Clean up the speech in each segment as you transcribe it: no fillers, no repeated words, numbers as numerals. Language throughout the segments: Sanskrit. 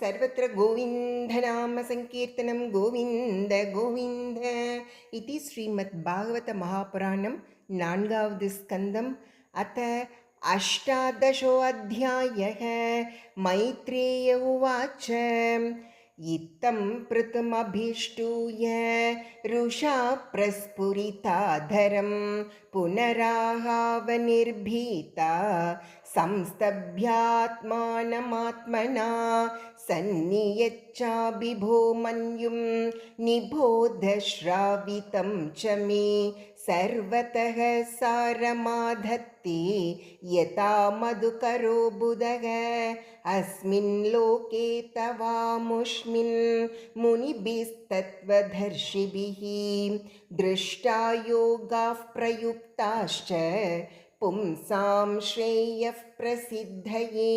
सर्वत्र गोविन्दनामसङ्कीर्तनं गोविन्द गोविन्द इति श्रीमद्भागवतमहापुराणं नान्गावद् स्कन्दम् अथ अष्टादशोऽध्यायः। मैत्रेय उवाच इत्थं पृथुमभिष्टूय रुषा प्रस्फुरिताधरं पुनराहावनिर्भीता संस्तभ्यात्मानमात्मना सन्नियच्चाभिभो मन्युं निबोधश्रावितं च मे सर्वतः सारमाधत्ते यथा मधुकरो बुधः अस्मिन् लोके तवामुष्मिन् मुनिभिस्तत्त्वदर्शिभिः दृष्टा योगाः प्रयुक्ताश्च पुंसां श्रेयः प्रसिद्धये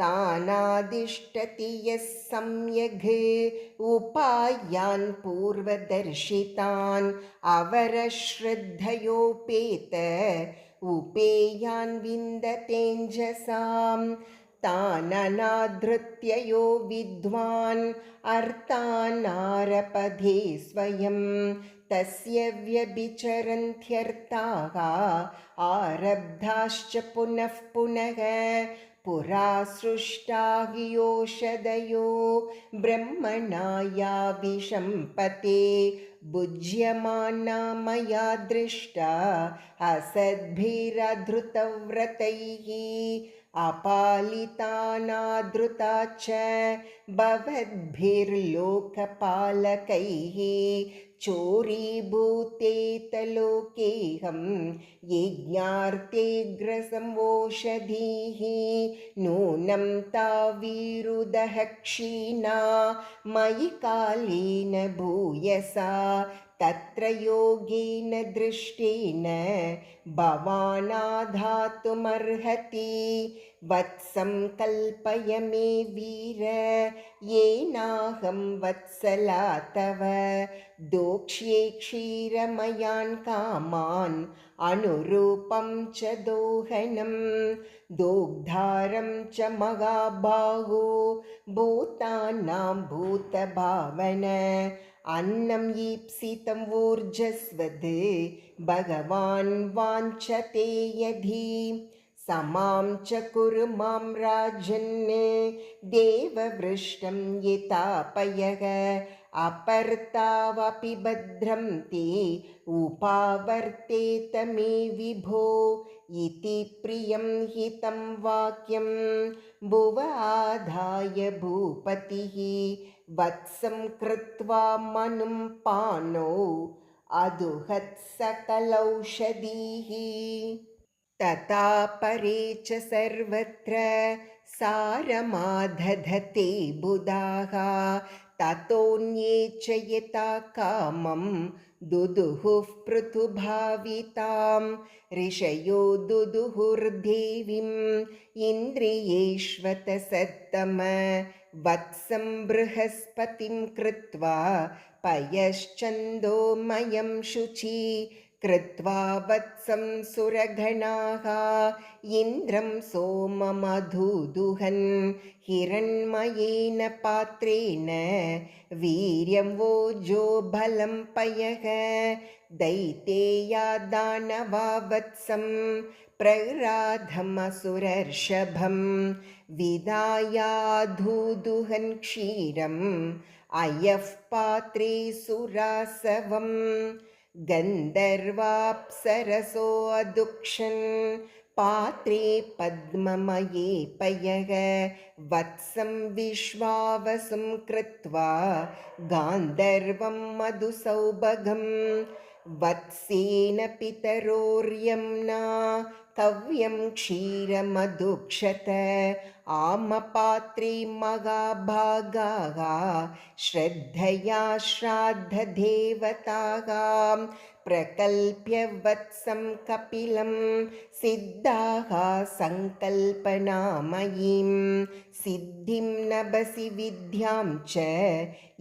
तानादिष्टति यः सम्यग् उपायान् पूर्वदर्शितान् अवरश्रद्धयोपेत उपेयान् विन्दतेञ्जसां ताननाधृत्य यो विद्वान् अर्थानारपधे स्वयं तस्य व्यभिचरन्त्यर्थाः आरब्धाश्च पुनः पुनः पुरा सृष्टा हि ओषधयो ब्रह्मणा या विशम्पते भुज्यमाना मया दृष्टा असद्भिरधृतव्रतैः अपालितानाधृता च भवद्भिर्लोकपालकैः चोरीभूतेतलोकेऽहं यज्ञार्थेऽग्रसंवोषधीः नूनं तावीरुदः क्षीणा मयि कालेन भूयसा तत्र योगेन दृष्टेन भवानाधातुमर्हति वत्सं कल्पय मे वीर येनाहं वत्सला तव दोक्ष्ये क्षीरमयान् कामान् अनुरूपं च दोहनं दोग्धारं च महाबाहो भूतानां भूतभावन अन्नं ईप्सितं ऊर्जस्वद् भगवान् वाञ्छते यदि समां च कुरु मां राजन् देववृष्टं यतापयः अपर्तावपि भद्रं ते उपावर्तेत मे विभो इति प्रियं हितं वाक्यं भुव आधाय भूपतिः वत्सं कृत्वा मनुं पाणौ अदुहत्सकलौषधीः तथा परे च सर्वत्र सारमादधते बुधाः ततोऽन्ये च यथा कामं दुदुहुः पृथुभावितां ऋषयो दुदुहुर्देवीम् इन्द्रियेष्वतसत्तम वत्सं बृहस्पतिं कृत्वा पयश्चन्दोमयं शुचि कृत्वा वत्सं सुरगणाः इन्द्रं सोममधुदुहन् हिरण्मयेन पात्रेण वीर्यं वोजो बलं पयः दैतेया दानवा वत्सं प्रह्राधमसुरर्षभं विदायाधुदुहन् क्षीरम् अयः पात्रे सुरासवम् गन्धर्वाप्सरसो अदुक्षन् पात्रे पद्ममये पयः वत्सं विश्वावसुं कृत्वा गान्धर्वं मधुसौभगं वत्सेन पितरोर्यम्ना कव्यं क्षीरमधुक्षत आमपात्रे महाभागाः श्रद्धया श्राद्धदेवताः प्रकल्प्य वत्सं कपिलं सिद्धाः सङ्कल्पनामयीं सिद्धिं नभसि विद्यां च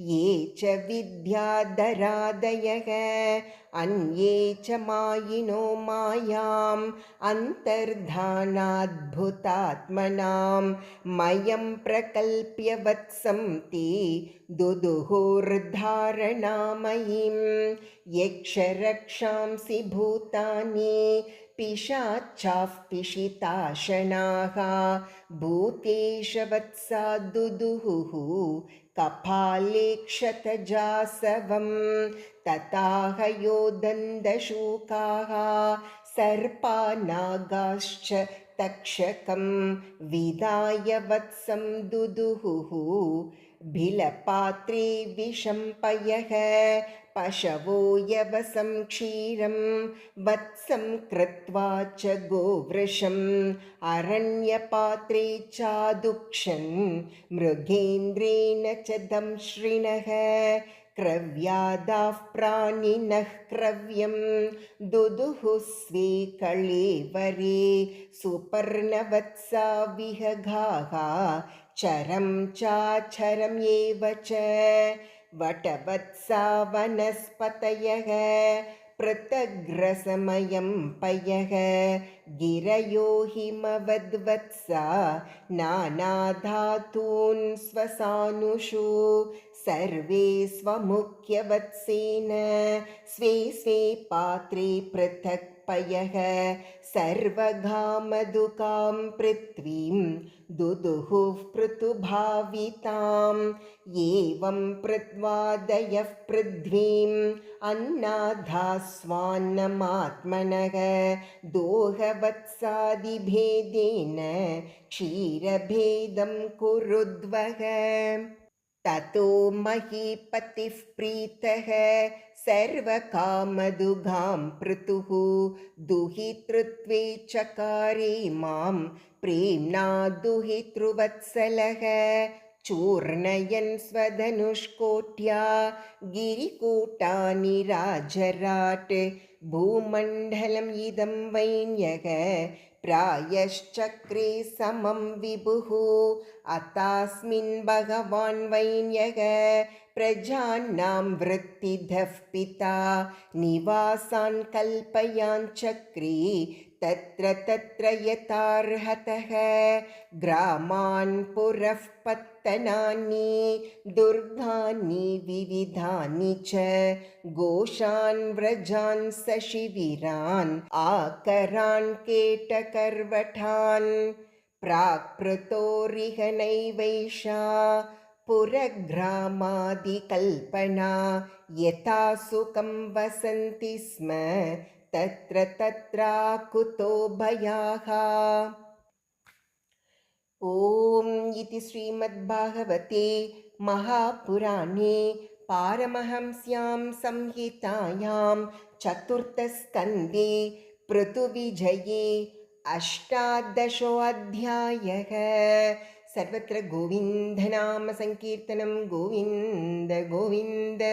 ये च विद्याधरादयः अन्ये च मायिनो मायाम् अन्तर्धानाद्भुतात्मनां मयं प्रकल्प्य वत्सं ते दुदुहुर्धारणामयीं यक्षरक्षांसि भूतानि पिशाचाः पिशिताशनाः भूतेश वत्सा दुदुहुः कपाले क्षतजासवं तताह योदन्दशूकाः सर्पा नागाश्च तक्षकं विदाय वत्सं दुदुहुः भिलपात्रे विषं पयः पशवो यवसं क्षीरं वत्सं कृत्वा च गोवृषम् अरण्यपात्रे चादुक्षन् मृगेन्द्रेण च दंश्रिणः क्रव्यादाः प्राणिनः क्रव्यं दुदुः स्वे कळेवरे सुपर्णवत्सा विहगाः चरं चाचरम् एव च वटवत्सा वनस्पतयः पृथग्रसमयं पयः गिरयो हिमवद्वत्सा नानाधातून् स्वसानुषु सर्वे स्वमुख्यवत्सेन स्वे स्वे पात्रे पृथक् पयः सर्वघामधुकां पृथ्वीं दुदुहुः पृथुभाविताम् एवं पृथ्वादयः पृथ्वीम् अन्नाधास्वान्नमात्मनः दोहवत्सादिभेदेन क्षीरभेदं कुरुद्वः ततो महीपतिः प्रीतः सर्वकामदुघां पृथुः दुहितृत्वे चकारे मां प्रेम्णा दुहितृवत्सलः चूर्णयन् स्वधनुष्कोट्या गिरिकूटानि राजराट् भूमण्डलम् इदं वैन्यः प्रायश्चक्रे समं विभुः अतास्मिन् भगवान् वैन्यः प्रजानां वृत्तिधः पिता निवासान् कल्पयान् चक्रे तत्र तत्र यथार्हतः ग्रामान् पुरः पत्तनानि दुर्गानि विविधानि च गोशान् व्रजान् सशिविरान् आकरान् केटकर्वठान् प्राक्पृतोरिह नैवैषा पुरग्रामादिकल्पना यथा सुखं वसन्ति स्म तत्र तत्राकुतो भयाः। ॐ इति श्रीमद्भागवते महापुराणे पारमहंस्यां संहितायां चतुर्थस्कन्धे पृथुविजये अष्टादशोऽध्यायः। सर्वत्र गोविन्दनाम संकीर्तनं गोविन्द गोविन्द।